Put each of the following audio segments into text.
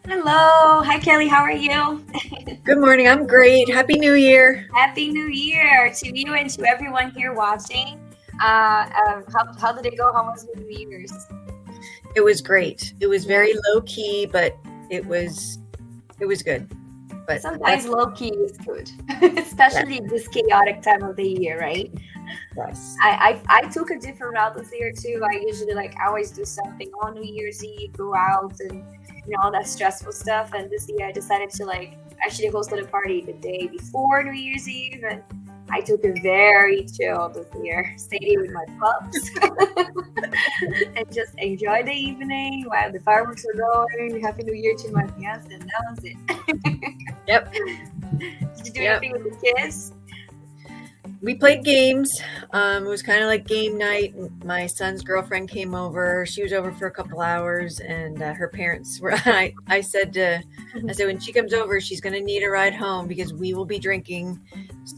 Hello. Hi, Kelly. How are you? Good morning. I'm great. Happy New Year. Happy New Year to you and to everyone here watching. How did it go? How was your New Year's? It was great. It was Yeah. very low key, but it was good. But Sometimes that's low key is good, that. especially this chaotic time of the year, right? Yes. I took a different route this year too. I usually I always do something on New Year's Eve, go out and all that stressful stuff. And this year I decided to actually hosted a party the day before New Year's Eve, and I took it very chill this year. Stayed here with my pups and just enjoyed the evening while the fireworks were going. Happy New Year to my fiance, and that was it. Yep. Did you do Yep. anything with the kids? We played games. It was kind of like game night. My son's girlfriend came over. She was over for a couple hours, and her parents were. I said when she comes over, she's going to need a ride home because we will be drinking.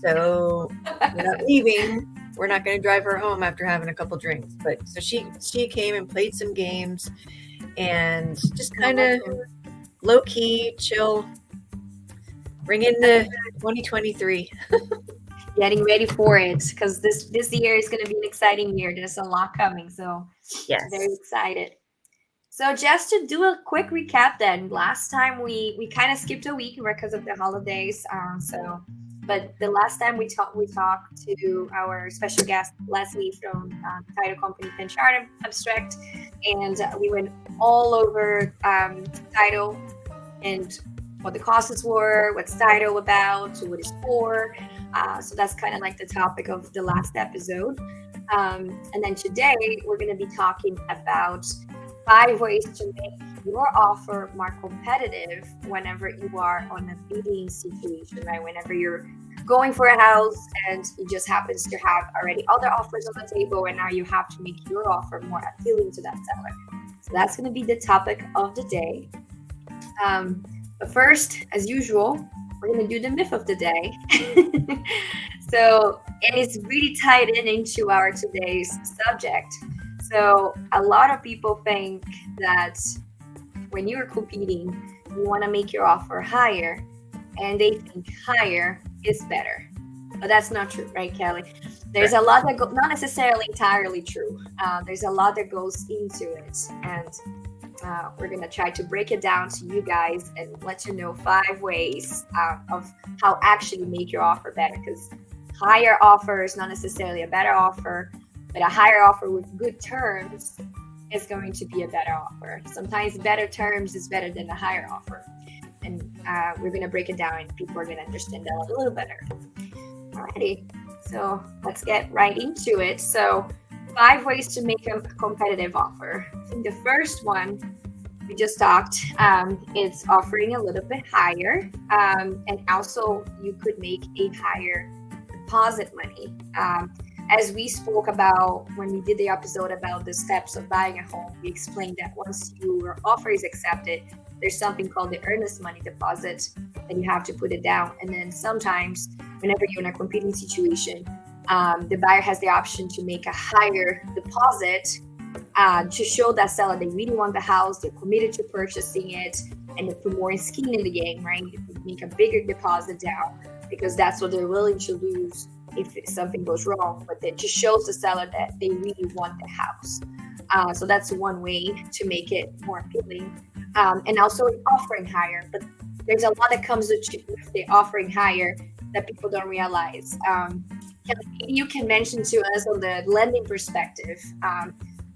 So we're not leaving. We're not going to drive her home after having a couple drinks. But so she came and played some games, and just kind of low key, chill. Bring in the 2023. Getting ready for it because this year is going to be an exciting year. There's a lot coming, so very Yes. excited. So just to do a quick recap, then last time we kind of skipped a week because of the holidays. But the last time we talked to our special guest Leslie from title company Penchard Abstract, and we went all over title and what the causes were, what's title about, what it's for. So that's kind of like the topic of the last episode. And then today we're going to be talking about 5 ways to make your offer more competitive whenever you are on a bidding situation, right? Whenever you're going for a house and it just happens to have already other offers on the table, and now you have to make your offer more appealing to that seller. So that's going to be the topic of the day. But first, as usual, we're going to do the myth of the day. So it is really tied into our today's subject. So a lot of people think that when you're competing, you want to make your offer higher, and they think higher is better. But that's not true, right, Kelly? There's a lot that not necessarily entirely true. There's a lot that goes into it, and we're going to try to break it down to you guys and let you know 5 ways of how actually make your offer better, because higher offer is not necessarily a better offer, but a higher offer with good terms is going to be a better offer. Sometimes better terms is better than a higher offer. And we're going to break it down and people are going to understand that a little better. Alrighty, so let's get right into it. So 5 ways to make a competitive offer. I think the first one we just talked, it's offering a little bit higher. And also you could make a higher deposit money. As we spoke about when we did the episode about the steps of buying a home, we explained that once your offer is accepted, there's something called the earnest money deposit, and you have to put it down. And then sometimes, whenever you're in a competing situation, the buyer has the option to make a higher deposit to show that seller they really want the house, they're committed to purchasing it, and they put more skin in the game, right? You make a bigger deposit down because that's what they're willing to lose if something goes wrong, but it just shows the seller that they really want the house. So that's one way to make it more appealing. And also offering higher, but there's a lot that comes with the offering higher that people don't realize. Maybe you can mention to us on the lending perspective,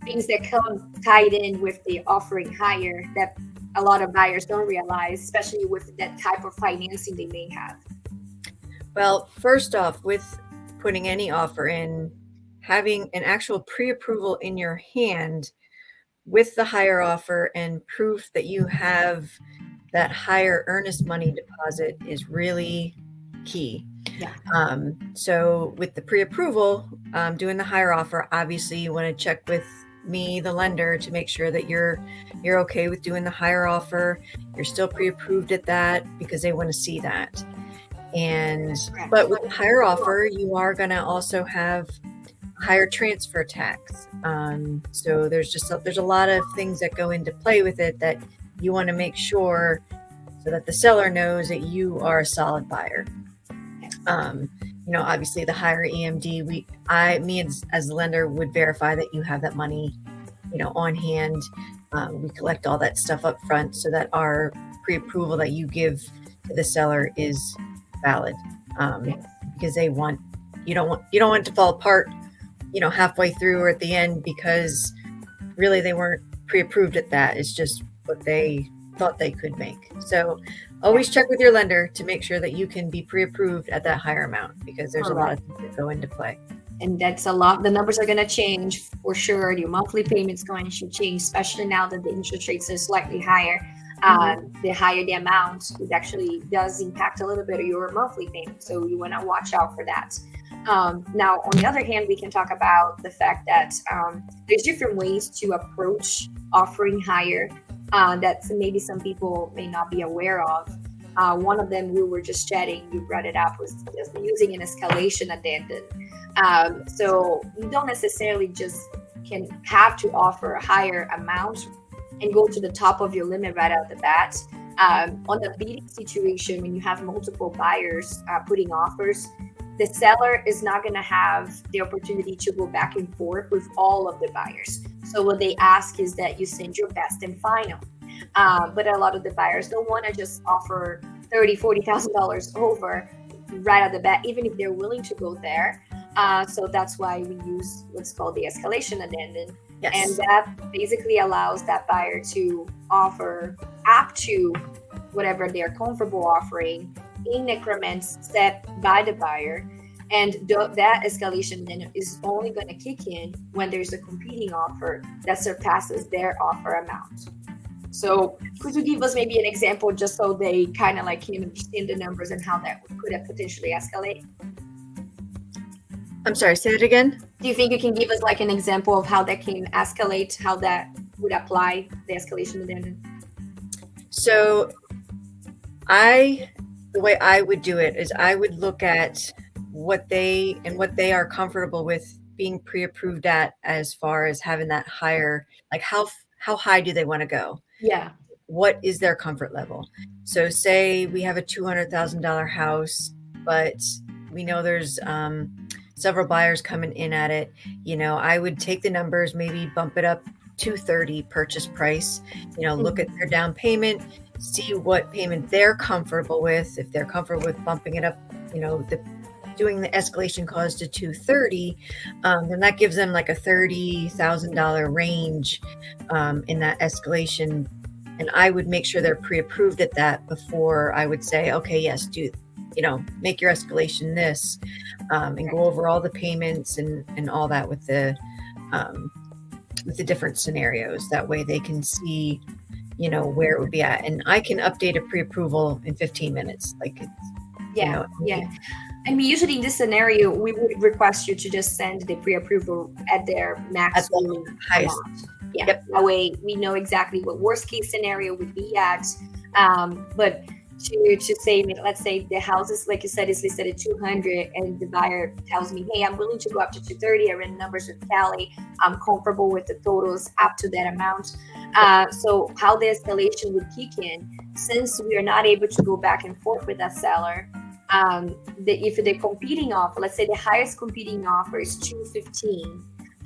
things that come tied in with the offering higher that a lot of buyers don't realize, especially with that type of financing they may have. Well, first off, with putting any offer in, having an actual pre-approval in your hand with the higher offer and proof that you have that higher earnest money deposit is really key. Yeah. So with the pre-approval, doing the higher offer, obviously you want to check with me, the lender, to make sure that you're okay with doing the higher offer. You're still pre-approved at that because they want to see that. But with the higher offer, you are going to also have higher transfer tax. So there's a lot of things that go into play with it that you want to make sure so that the seller knows that you are a solid buyer. Obviously the higher EMD, me as the lender would verify that you have that money, on hand. We collect all that stuff up front so that our pre-approval that you give to the seller is valid. Because you don't want it to fall apart, halfway through or at the end, because really they weren't pre-approved at that. It's just what they thought they could make. So always check with your lender to make sure that you can be pre-approved at that higher amount, because there's a lot of things that go into play. And that's a lot. The numbers are going to change for sure. Your monthly payments going to change, especially now that the interest rates are slightly higher. The higher the amount, it actually does impact a little bit of your monthly payment. So you want to watch out for that. Now, on the other hand, we can talk about the fact that there's different ways to approach offering higher that maybe some people may not be aware of. One of them we were just chatting, you brought it up, was just using an escalation addendum. So you don't necessarily just can have to offer a higher amount and go to the top of your limit right out the bat. On the bidding situation, when you have multiple buyers putting offers, the seller is not going to have the opportunity to go back and forth with all of the buyers. So what they ask is that you send your best and final. But a lot of the buyers don't want to just offer $30,000-$40,000 over right out the bat, even if they're willing to go there. So that's why we use what's called the escalation addendum. Yes. And that basically allows that buyer to offer up to whatever they're comfortable offering in increments set by the buyer. And that escalation then is only going to kick in when there's a competing offer that surpasses their offer amount. So could you give us maybe an example just so they kind of can understand the numbers and how that could potentially escalate? I'm sorry, say it again. Do you think you can give us an example of how that can escalate, how that would apply the escalation addendum? So the way I would do it is I would look at what they are comfortable with being pre-approved at, as far as having that higher, how high do they want to go? Yeah. What is their comfort level? So say we have a $200,000 house, but we know there's several buyers coming in at it. I would take the numbers, maybe bump it up $230 purchase price, look at their down payment, see what payment they're comfortable with. If they're comfortable with bumping it up, doing the escalation clause to $230, then that gives them a $30,000 range in that escalation. And I would make sure they're pre-approved at that before I would say, okay, yes, make your escalation this, and go over all the payments and all that with the different scenarios. That way they can see, where it would be at. And I can update a pre-approval in 15 minutes. Yeah. And we usually in this scenario, we would request you to just send the pre-approval at their maximum highest. Yeah. Yep. That way we know exactly what worst case scenario would be at. But to say, let's say the house is, like you said, is listed at 200 and the buyer tells me, hey, I'm willing to go up to 230. I ran numbers with Callie. I'm comfortable with the totals up to that amount. So how the escalation would kick in, since we are not able to go back and forth with that seller, if the competing offer, let's say the highest competing offer is 215,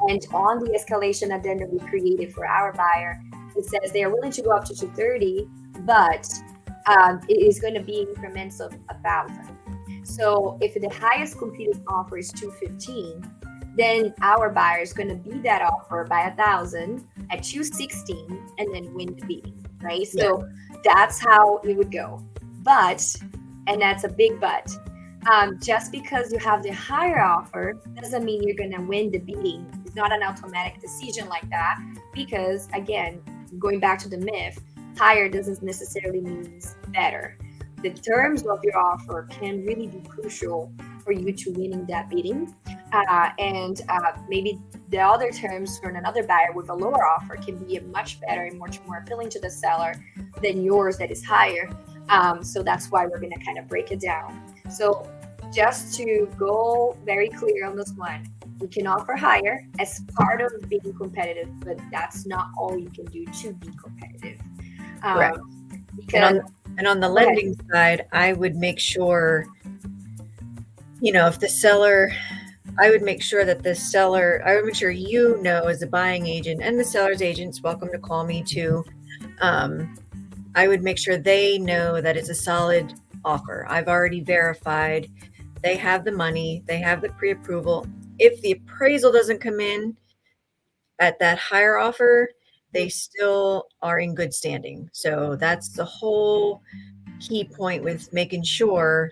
and on the escalation addendum we created for our buyer, it says they are willing to go up to 230, but it is going to be increments of 1,000. So if the highest competing offer is 215, then our buyer is going to beat that offer by 1,000 at 216 and then win the bidding, right? Yeah. So that's how it would go. But, and that's a big but, just because you have the higher offer doesn't mean you're going to win the bidding. It's not an automatic decision like that, because again, going back to the myth, higher doesn't necessarily mean better. The terms of your offer can really be crucial for you to winning that bidding. And maybe the other terms for another buyer with a lower offer can be a much better and much more appealing to the seller than yours that is higher. So that's why we're going to kind of break it down. So just to go very clear on this one, we can offer higher as part of being competitive, but that's not all you can do to be competitive. Correct. Um, And because on the Go ahead. lending side, I would make sure, if the seller, I would make sure that the seller, I would make sure as a buying agent, and the seller's agent's welcome to call me too. I would make sure they know that it's a solid offer. I've already verified they have the money, they have the pre-approval. If the appraisal doesn't come in at that higher offer, they still are in good standing. So that's the whole key point with making sure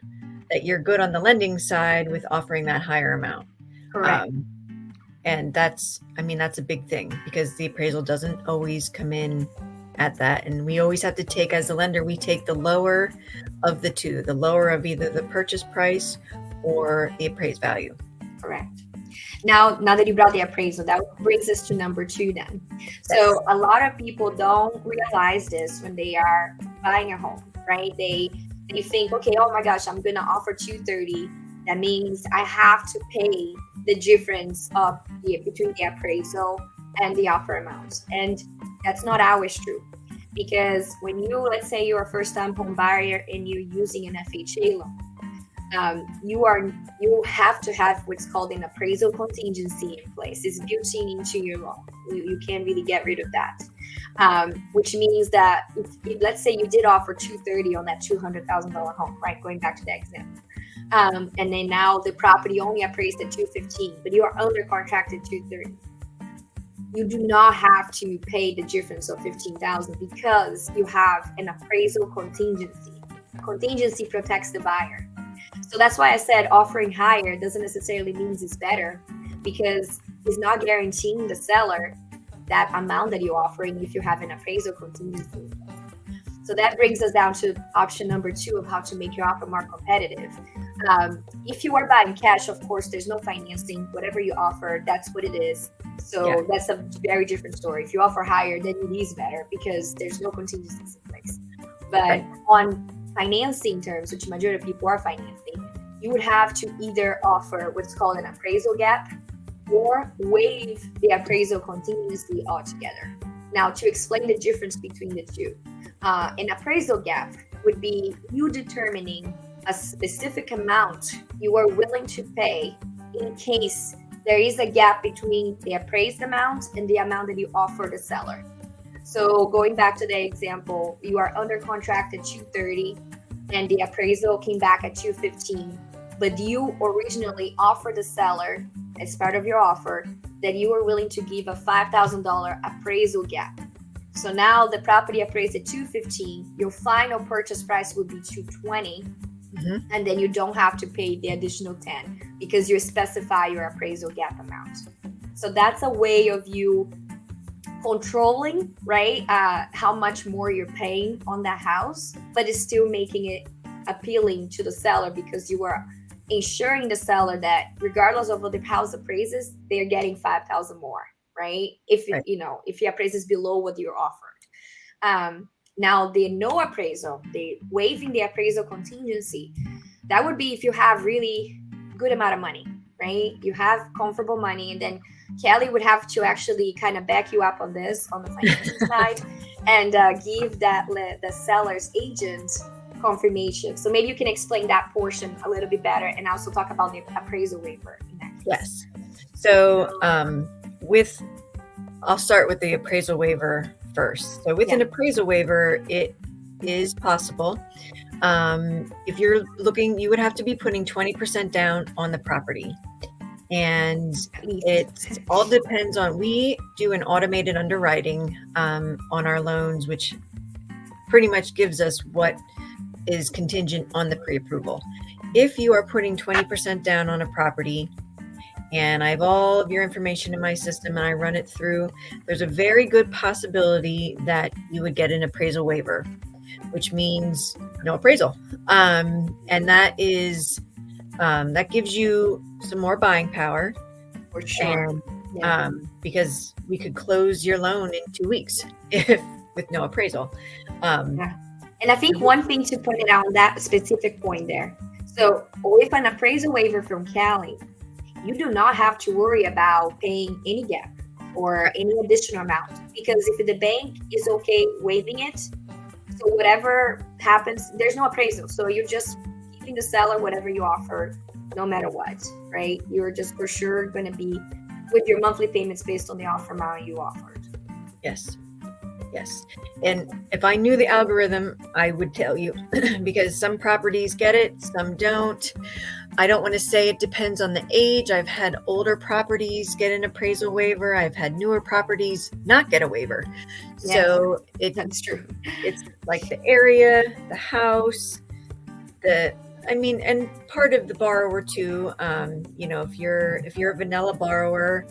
that you're good on the lending side with offering that higher amount. Correct. Um, and that's a big thing, because the appraisal doesn't always come in at that. And we always have to take, as a lender, we take the lower of the two, the lower of either the purchase price or the appraised value. Correct. Now that you brought the appraisal, that brings us to number 2 then. Yes. So a lot of people don't realize this when they are buying a home, right? They think, okay, oh my gosh, I'm gonna offer 230. That means I have to pay the difference of between the appraisal and the offer amount. And that's not always true. Because when let's say you're a first-time home buyer and you're using an FHA loan, you have to have what's called an appraisal contingency in place. It's built into your loan. You can't really get rid of that. Which means that if let's say you did offer 230 on that $200,000 home, right? Going back to that example. And then now the property only appraised at 215, but you are under contract at 230. You do not have to pay the difference of 15,000 because you have an appraisal contingency. Contingency protects the buyer. So that's why I said offering higher doesn't necessarily mean it's better, because it's not guaranteeing the seller that amount that you're offering if you have an appraisal contingency. So that brings us down to option number 2 of how to make your offer more competitive. If you are buying cash, of course, there's no financing. Whatever you offer, that's what it is. So That's a very different story. If you offer higher, then it is better because there's no contingencies in place. But on financing terms, which majority of people are financing, you would have to either offer what's called an appraisal gap or waive the appraisal contingency altogether. Now, to explain the difference between the two, an appraisal gap would be you determining a specific amount you are willing to pay in case there is a gap between the appraised amount and the amount that you offer the seller. So going back to the example, you are under contract at 230 and the appraisal came back at 215, but you originally offered the seller as part of your offer that you were willing to give a $5,000 appraisal gap. So now the property appraised at 215, your final purchase price would be 220, and then you don't have to pay the additional 10 because you specify your appraisal gap amount. So that's a way of you controlling, right, how much more you're paying on that house, but it's still making it appealing to the seller because you are ensuring the seller that regardless of what the house appraises, they're getting 5,000 more, right? If if the appraisal is below what you're offered. Now the no appraisal, the waiving the appraisal contingency, that would be if you have really good amount of money, right? You have comfortable money, and then Kelly would have to actually kind of back you up on this on the financial side and give the seller's agent confirmation. So maybe you can explain that portion a little bit better and also talk about the appraisal waiver in that case. Yes. So I'll start with the appraisal waiver first. So with an appraisal waiver, it is possible. If you're looking, you would have to be putting 20% down on the property. And it all depends on, we do an automated underwriting on our loans, which pretty much gives us what is contingent on the pre-approval. If you are putting 20% down on a property, and I have all of your information in my system and I run it through, there's a very good possibility that you would get an appraisal waiver, which means no appraisal. And that is, that gives you some more buying power. For sure. And, because we could close your loan in 2 weeks with no appraisal. And I think one thing to point it out on that specific point there. So with an appraisal waiver from Cali, you do not have to worry about paying any gap or any additional amount, because if the bank is okay waiving it, So whatever happens, there's no appraisal. So you're just giving the seller whatever you offer, no matter what, right? You're just for sure going to be with your monthly payments based on the offer amount you offered. Yes. Yes. And if I knew the algorithm, I would tell you because some properties get it, some don't. I don't want to say it depends on the age. I've had older properties get an appraisal waiver. I've had newer properties not get a waiver. Yeah, So that's true. it's like the area, the house, and part of the borrower too. If you're a vanilla borrower,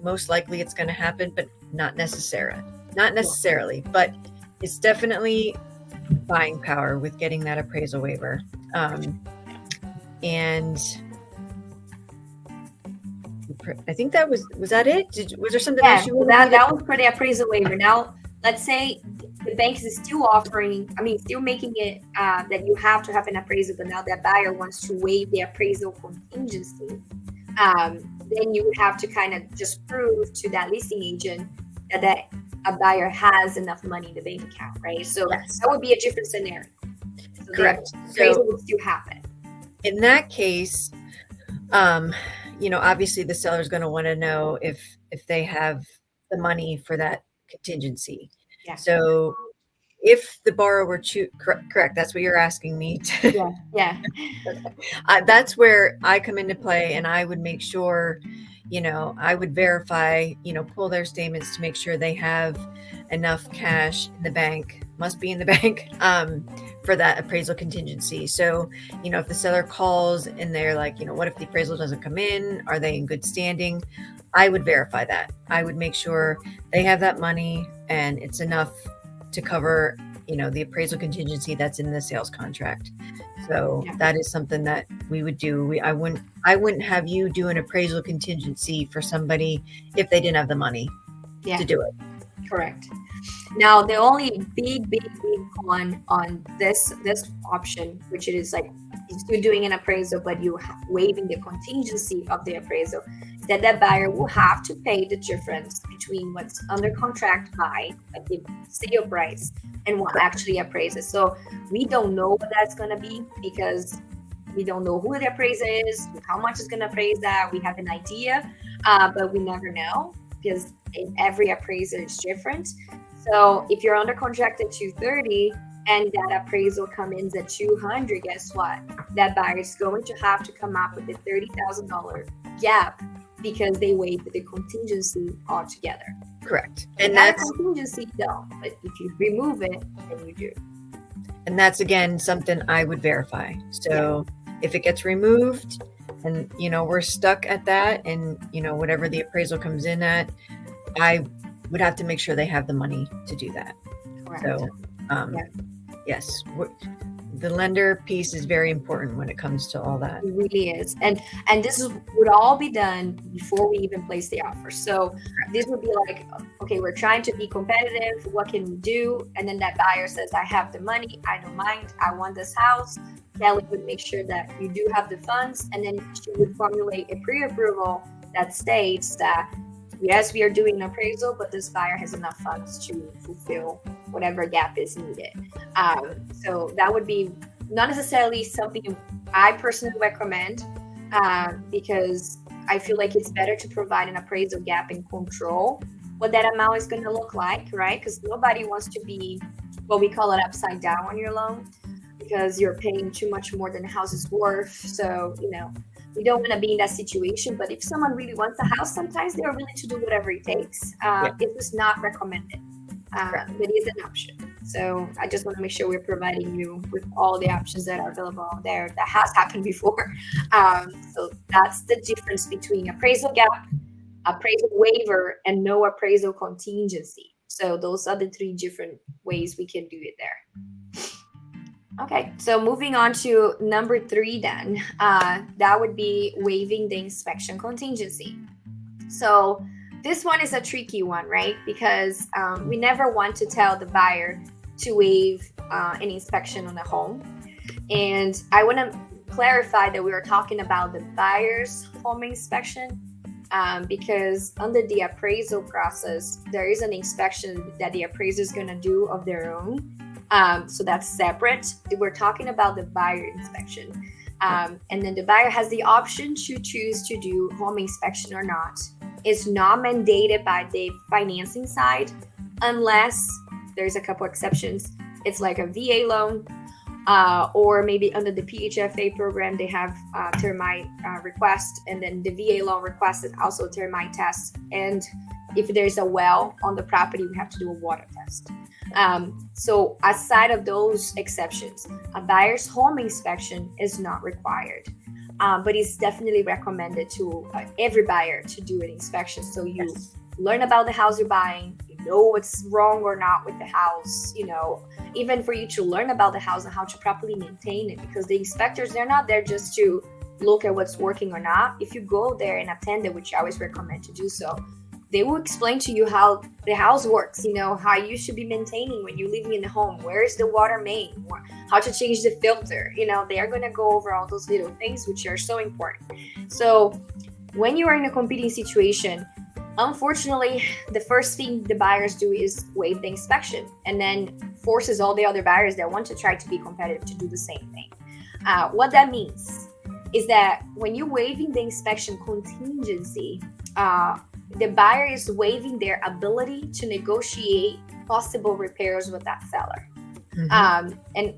most likely it's going to happen, but not necessarily, but it's definitely buying power with getting that appraisal waiver. And I think was that it? Was there something else you wanted that was for the appraisal waiver. Now, let's say the bank is still offering, still making it that you have to have an appraisal, but now that buyer wants to waive the appraisal contingency. Then you would have to kind of just prove to that listing agent that a buyer has enough money in the bank account, right? So Yes. That would be a different scenario. So Correct. Appraisal would still happen. In that case, obviously the seller is going to want to know if they have the money for that contingency. Yeah. So if the borrower correct, that's what you're asking me to. Yeah. That's where I come into play, and I would make sure, I would verify, pull their statements to make sure they have enough cash in the bank, must be in the bank, for that appraisal contingency. So, if the seller calls and they're like, what if the appraisal doesn't come in? Are they in good standing? I would verify that. I would make sure they have that money and it's enough to cover, the appraisal contingency that's in the sales contract. So that is something that we would do. I wouldn't have you do an appraisal contingency for somebody if they didn't have the money to do it. Correct. Now, the only big con on this option, which it is like you're doing an appraisal, but you waiving the contingency of the appraisal, is that buyer will have to pay the difference between what's under contract by like the sale price and what actually appraises. So we don't know what that's going to be because we don't know who the appraiser is, how much is going to appraise that. We have an idea, but we never know because every appraiser is different. So if you're under contract at 230 and that appraisal comes in at 200, guess what? That buyer is going to have to come up with a $30,000 gap because they waived the contingency altogether. Correct. And that's contingency, no. But if you remove it, then you do. And that's again something I would verify. So if it gets removed and we're stuck at that and whatever the appraisal comes in at, I would have to make sure they have the money to do that. Correct. So yes, the lender piece is very important when it comes to all that. It really is. And this would all be done before we even place the offer. So this would be like, okay, we're trying to be competitive. What can we do? And then that buyer says, I have the money. I don't mind. I want this house. Kelly would make sure that you do have the funds. And then she would formulate a pre-approval that states that, yes, we are doing an appraisal, but this buyer has enough funds to fulfill whatever gap is needed. So that would be not necessarily something I personally recommend because I feel like it's better to provide an appraisal gap and control what that amount is going to look like, right? Because nobody wants to be what we call it upside down on your loan because you're paying too much more than the house is worth. So, we don't want to be in that situation, but if someone really wants a house, sometimes they're willing to do whatever it takes. It is not recommended, but it is an option. So I just want to make sure we're providing you with all the options that are available out there. That has happened before. So that's the difference between appraisal gap, appraisal waiver, and no appraisal contingency. So those are the three different ways we can do it there. Okay, so moving on to number 3 then, that would be waiving the inspection contingency. So this one is a tricky one, right? Because we never want to tell the buyer to waive an inspection on the home. And I want to clarify that we are talking about the buyer's home inspection because under the appraisal process, there is an inspection that the appraiser is going to do of their own. So that's separate. We're talking about the buyer inspection. And then the buyer has the option to choose to do home inspection or not. It's not mandated by the financing side unless there's a couple exceptions. It's like a VA loan, or maybe under the PHFA program, they have termite request, and then the VA loan request is also a termite test. And if there's a well on the property, we have to do a water test. So aside of those exceptions, a buyer's home inspection is not required. But it's definitely recommended to every buyer to do an inspection. So you learn about the house you're buying, you know what's wrong or not with the house, even for you to learn about the house and how to properly maintain it, because the inspectors, they're not there just to look at what's working or not. If you go there and attend it, which I always recommend to do so, they will explain to you how the house works, how you should be maintaining when you're living in the home, where is the water main, how to change the filter. They are going to go over all those little things which are so important. So when you are in a competing situation, unfortunately, the first thing the buyers do is waive the inspection, and then forces all the other buyers that want to try to be competitive to do the same thing. What that means is that when you're waiving the inspection contingency, the buyer is waiving their ability to negotiate possible repairs with that seller. Mm-hmm. And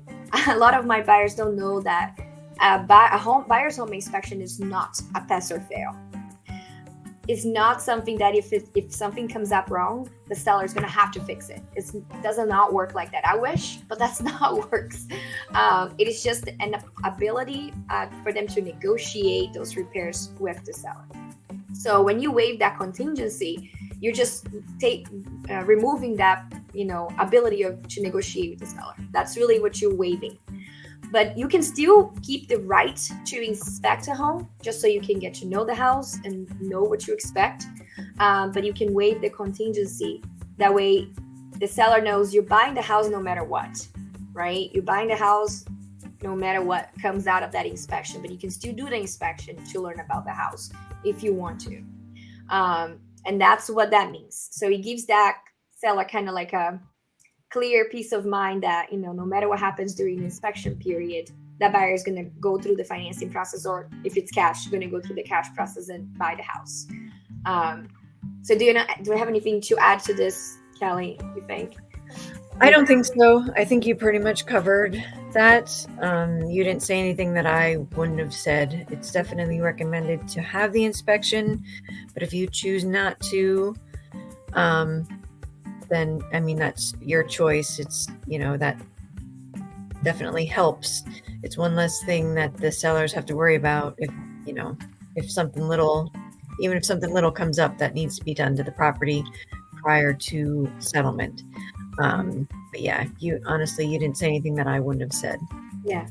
a lot of my buyers don't know that a buyer's home inspection is not a pass or fail. It's not something that if something comes up wrong, the seller is going to have to fix it. It does not work like that. I wish, but that's not how it works. It is just an ability for them to negotiate those repairs with the seller. So when you waive that contingency, you're just removing that ability to negotiate with the seller. That's really what you're waiving. But you can still keep the right to inspect a home, just so you can get to know the house and know what you expect. But you can waive the contingency. That way, the seller knows you're buying the house no matter what, right? You're buying the house no matter what comes out of that inspection. But you can still do the inspection to learn about the house if you want to. And that's what that means. So it gives that seller kind of like a clear peace of mind that, no matter what happens during the inspection period, that buyer is going to go through the financing process, or if it's cash, going to go through the cash process and buy the house. So do I have anything to add to this, Kelly, you think? I don't think so. I think you pretty much covered that. You didn't say anything that I wouldn't have said. It's definitely recommended to have the inspection, but if you choose not to, then that's your choice. It's that definitely helps. It's one less thing that the sellers have to worry about if something little comes up that needs to be done to the property prior to settlement. But yeah, you didn't say anything that I wouldn't have said. Yeah.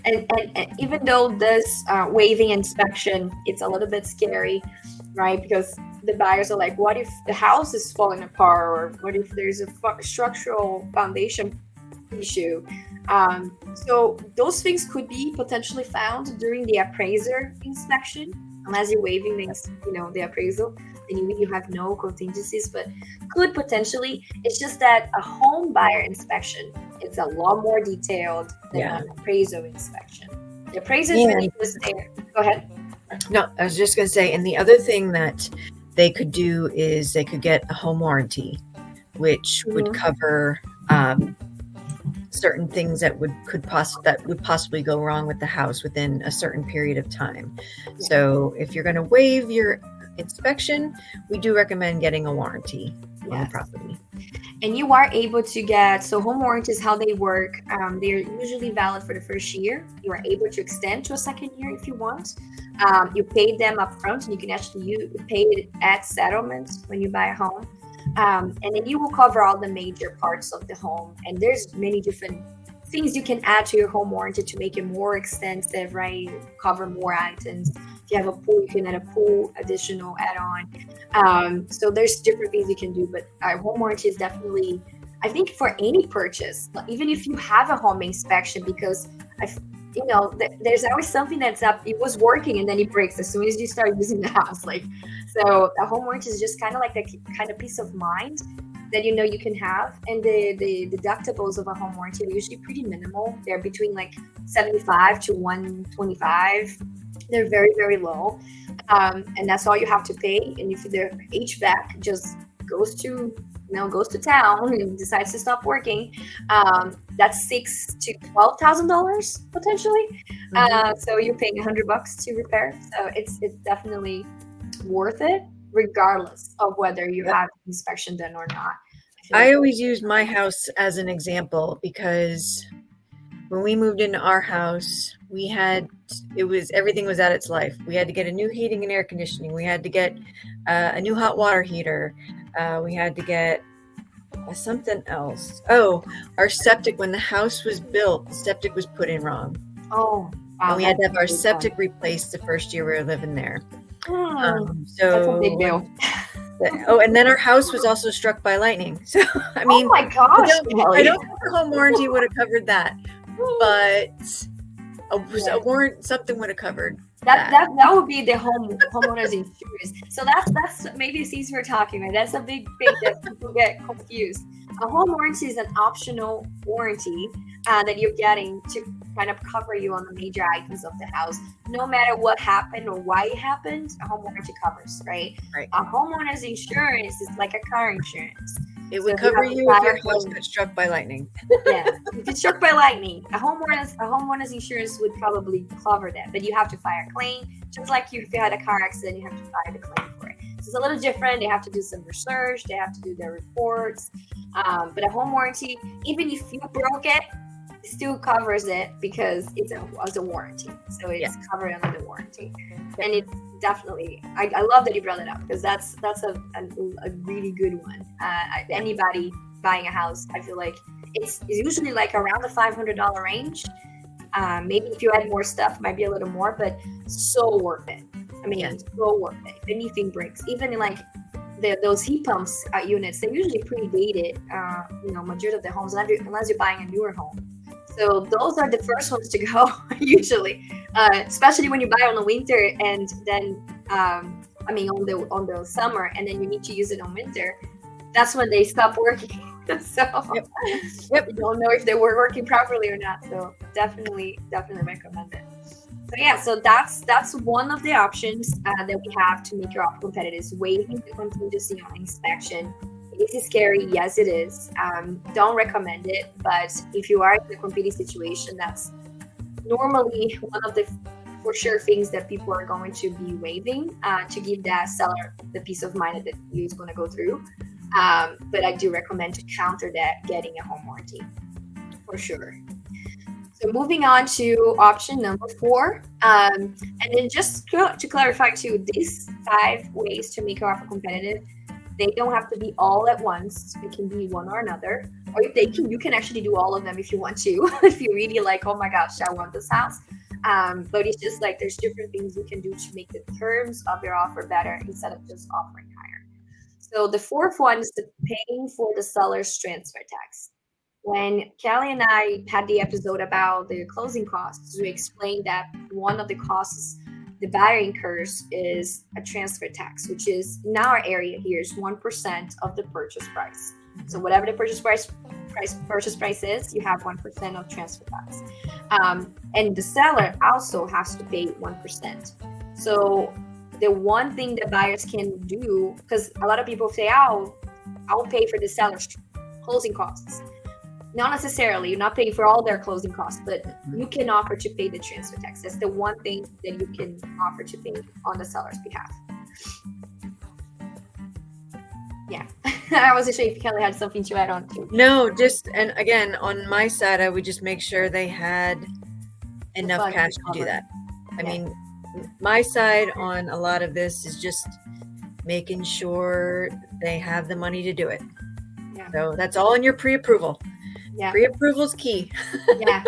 And even though this waiving inspection, it's a little bit scary, right? Because the buyers are like, what if the house is falling apart, or what if there's a structural foundation issue? So those things could be potentially found during the appraiser inspection, unless you're waiving the appraisal, and you have no contingencies, but could potentially. It's just that a home buyer inspection, it's a lot more detailed than an appraisal inspection. The appraiser is really just there. Go ahead. No, I was just going to say, and the other thing that they could do is they could get a home warranty, which would cover certain things that would possibly go wrong with the house within a certain period of time. Yeah. So if you're going to waive your inspection, we do recommend getting a warranty on the property. And you are able to get, so home warranties, how they work, they're usually valid for the first year. You are able to extend to a second year if you want. You pay them up front, and you can actually pay it at settlement when you buy a home. And then you will cover all the major parts of the home. And there's many different things you can add to your home warranty to make it more extensive, right? Cover more items. If you have a pool, you can add a pool additional add-on. So there's different things you can do, but home warranty is definitely, I think, for any purchase, even if you have a home inspection, because there's always something that's up. It was working and then it breaks as soon as you start using the house. So a home warranty is just kind of like the kind of peace of mind that you know you can have. And the deductibles of a home warranty are usually pretty minimal. They're between like 75 to 125. They're very, very low. And that's all you have to pay. And if the HVAC just goes to goes to town and decides to stop working, that's $6,000 to $12,000 potentially. So you're paying $100 to repair. So it's definitely worth it, regardless of whether you have inspection done or not. I always use my house as an example because when we moved into our house, everything was at its life. We had to get a new heating and air conditioning. We had to get a new hot water heater. We had to get something else. Oh, our septic, when the house was built, the septic was put in wrong. Oh, wow. And we had to have our septic replaced the first year we were living there. That's a big deal. And then our house was also struck by lightning. So, I mean, oh my gosh, I don't think the home warranty would have covered that, but something would have covered that would be the homeowner's insurance. So that's maybe the things we're talking about. That's a big thing that people get confused. A home warranty is an optional warranty that you're getting to kind of cover you on the major items of the house. No matter what happened or why it happened, a home warranty covers, right? A homeowner's insurance is like a car insurance. It would cover you if your house got struck by lightning. Yeah, if it's struck by lightning, a homeowner's insurance would probably cover that, but you have to file a claim. Just like if you had a car accident, you have to file the claim for it. So it's a little different. They have to do some research. They have to do their reports. But a home warranty, even if you broke it, still covers it because it's a warranty. So it's covered under the warranty. And it's definitely, I love that you brought it up because that's a really good one. Anybody buying a house, I feel like it's usually like around the $500 range. Maybe if you add more stuff, it might be a little more, but so worth it. I mean, so worth it. If anything breaks, even in like those heat pumps units, they're usually pretty dated. Majority of the homes, unless you're buying a newer home. So those are the first ones to go usually, especially when you buy on the winter and then, on the summer, and then you need to use it on winter. That's when they stop working. So you don't know if they were working properly or not. So definitely recommend it. So that's one of the options that we have to make your offer competitive, is waiving the contingency on inspection. It is scary, yes it is. Don't recommend it, but if you are in a competing situation, that's normally one of the for sure things that people are going to be waiving to give that seller the peace of mind that he is going to go through. But I do recommend to counter that, getting a home warranty for sure. So moving on to option number 4, and then just to clarify too, these 5 ways to make your offer competitive, they don't have to be all at once. It can be one or another, or you can actually do all of them if you want to. If you really like, oh my gosh, I want this house. But it's just like there's different things you can do to make the terms of your offer better instead of just offering higher. So the 4th one is the paying for the seller's transfer tax. When Kelly and I had the episode about the closing costs, we explained that one of the costs the buyer incurs is a transfer tax, which is in our area here is 1% of the purchase price. So whatever the purchase price is, you have 1% of transfer tax. And the seller also has to pay 1%. So the one thing that buyers can do, because a lot of people say, I'll pay for the seller's closing costs. Not necessarily, you're not paying for all their closing costs, but you can offer to pay the transfer tax. That's the one thing that you can offer to pay on the seller's behalf. Yeah, I wasn't sure if Kelly had something to add on too. No, and again, on my side, I would just make sure they had enough cash to do that. I mean, my side on a lot of this is just making sure they have the money to do it. Yeah. So that's all in your pre-approval. Yeah. Pre-approval is key. Yeah.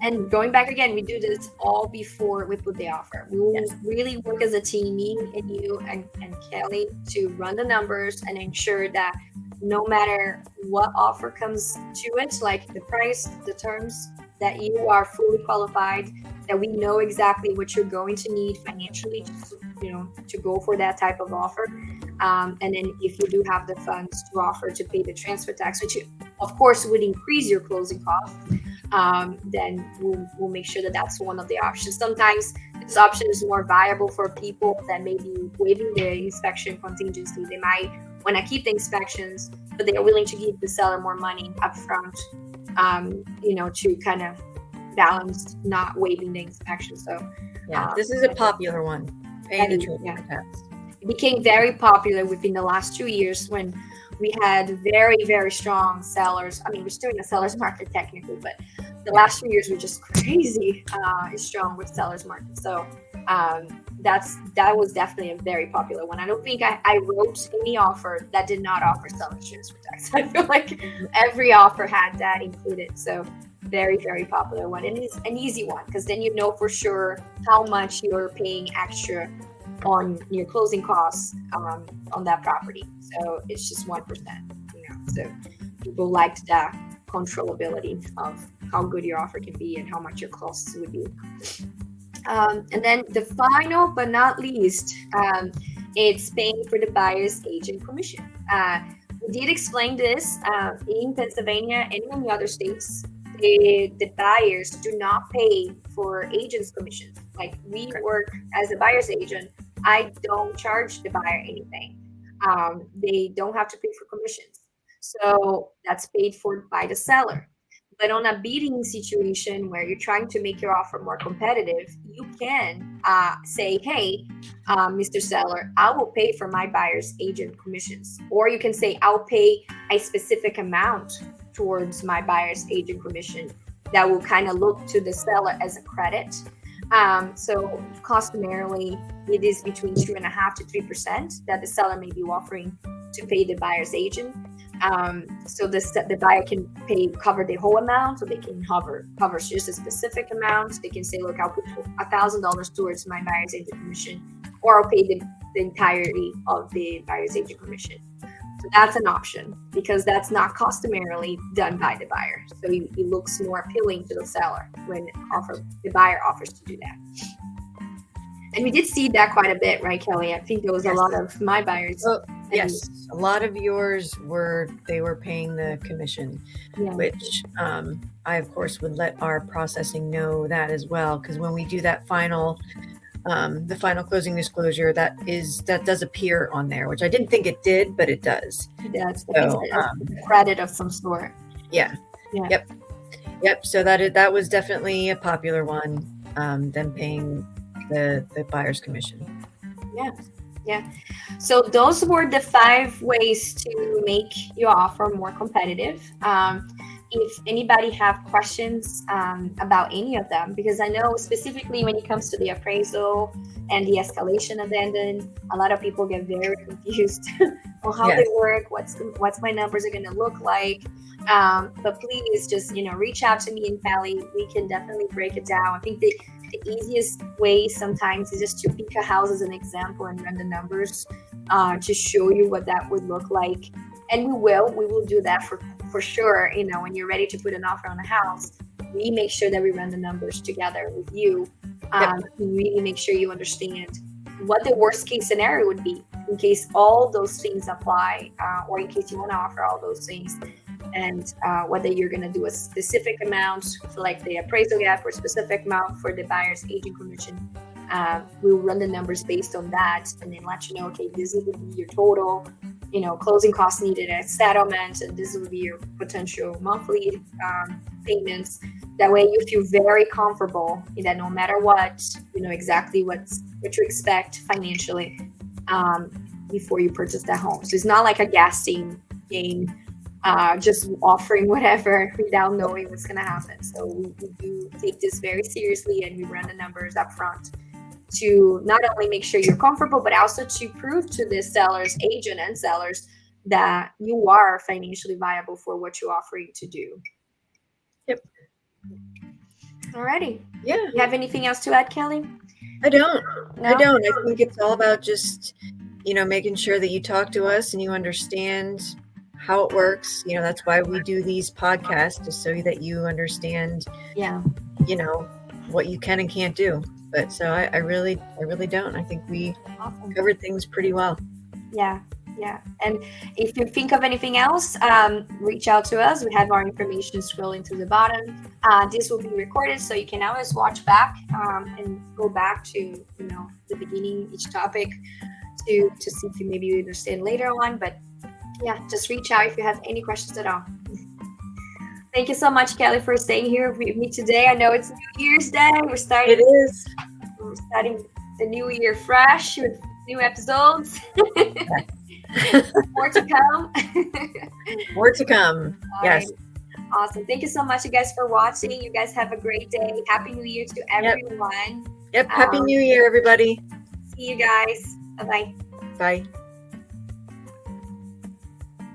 And going back again, we do this all before we put the offer. We will really work as a team, me and you and Kelly, to run the numbers and ensure that no matter what offer comes to it, like the price, the terms, that you are fully qualified, that we know exactly what you're going to need financially to to go for that type of offer. And then if you do have the funds to offer to pay the transfer tax, which of course would increase your closing costs, then we'll make sure that that's one of the options. Sometimes this option is more viable for people that may be waiving the inspection contingency. They might want to keep the inspections, but they are willing to give the seller more money upfront, to kind of balance not waiving the inspection. So this is a popular one, paying the transfer tax. It became very popular within the last 2 years when we had very, very strong sellers. I mean, we're still in a seller's market technically, but the last 2 years were just crazy strong with seller's market. So that was definitely a very popular one. I don't think I wrote any offer that did not offer seller's transfer tax. I feel like every offer had that included. So very, very popular one. And it's an easy one because then you know for sure how much you're paying extra on your closing costs on that property. So it's just 1%. So people liked that controllability of how good your offer can be and how much your costs would be. And then the final but not least, it's paying for the buyer's agent commission. We did explain this in Pennsylvania and in the other states. The buyers do not pay for agents' commissions. Like we work as a buyer's agent, I don't charge the buyer anything. They don't have to pay for commissions. So that's paid for by the seller. But on a bidding situation where you're trying to make your offer more competitive, you can say, hey, Mr. Seller, I will pay for my buyer's agent commissions. Or you can say, I'll pay a specific amount towards my buyer's agent commission that will kind of look to the seller as a credit. So customarily, it is between 2.5% to 3% that the seller may be offering to pay the buyer's agent. So the buyer can cover the whole amount, or they can cover just a specific amount. They can say, look, I'll put $1,000 towards my buyer's agent commission, or I'll pay the entirety of the buyer's agent commission. So that's an option because that's not customarily done by the buyer. So it looks more appealing to the seller when the buyer offers to do that. And we did see that quite a bit, right, Kelly? I think there was a lot of my buyers. Yes, a lot of yours were paying the commission, which I of course would let our processing know that as well, because when we do that the final closing disclosure, that does appear on there, which I didn't think it did, but it does. It does. So, credit of some sort. Yeah. Yep. So that was definitely a popular one. Them paying the buyer's commission. Yeah. So those were the 5 ways to make your offer more competitive. If anybody have questions about any of them, because I know specifically when it comes to the appraisal and the escalation addendum, a lot of people get very confused on how they work, what's my numbers are going to look like. But please just, reach out to me and Kelly. We can definitely break it down. I think the easiest way sometimes is just to pick a house as an example and run the numbers to show you what that would look like. And we will do that for sure. When you're ready to put an offer on a house, we make sure that we run the numbers together with you. Really make sure you understand what the worst case scenario would be in case all those things apply, or in case you want to offer all those things. And whether you're going to do a specific amount for like the appraisal gap or specific amount for the buyer's agent commission, we'll run the numbers based on that and then let you know, okay, this would be your total, closing costs needed at settlement, and this would be your potential monthly payments. That way you feel very comfortable that no matter what, you know exactly what you expect financially before you purchase that home. So it's not like a guessing game, just offering whatever without knowing what's going to happen. So we do take this very seriously, and we run the numbers up front to not only make sure you're comfortable, but also to prove to the seller's agent and sellers that you are financially viable for what you're offering to do. Yep. Alrighty. Yeah. You have anything else to add, Kelly? I don't. No? I don't. I think it's all about just, making sure that you talk to us and you understand how it works. That's why we do these podcasts, just so that you understand, Yeah. what you can and can't do. But so I really don't. I think we Awesome. covered things pretty well. Yeah. Yeah. And if you think of anything else, reach out to us. We have our information scrolling to the bottom. This will be recorded, so you can always watch back and go back to the beginning, each topic, to see if you maybe understand later on. But yeah, just reach out if you have any questions at all. Thank you so much, Kelly, for staying here with me today. I know it's New Year's Day. We're starting the new year fresh with new episodes. More to come. More to come. All yes. right. Awesome. Thank you so much, you guys, for watching. You guys have a great day. Happy New Year to everyone. Yep. Happy New Year, everybody. See you guys. Bye-bye. Bye.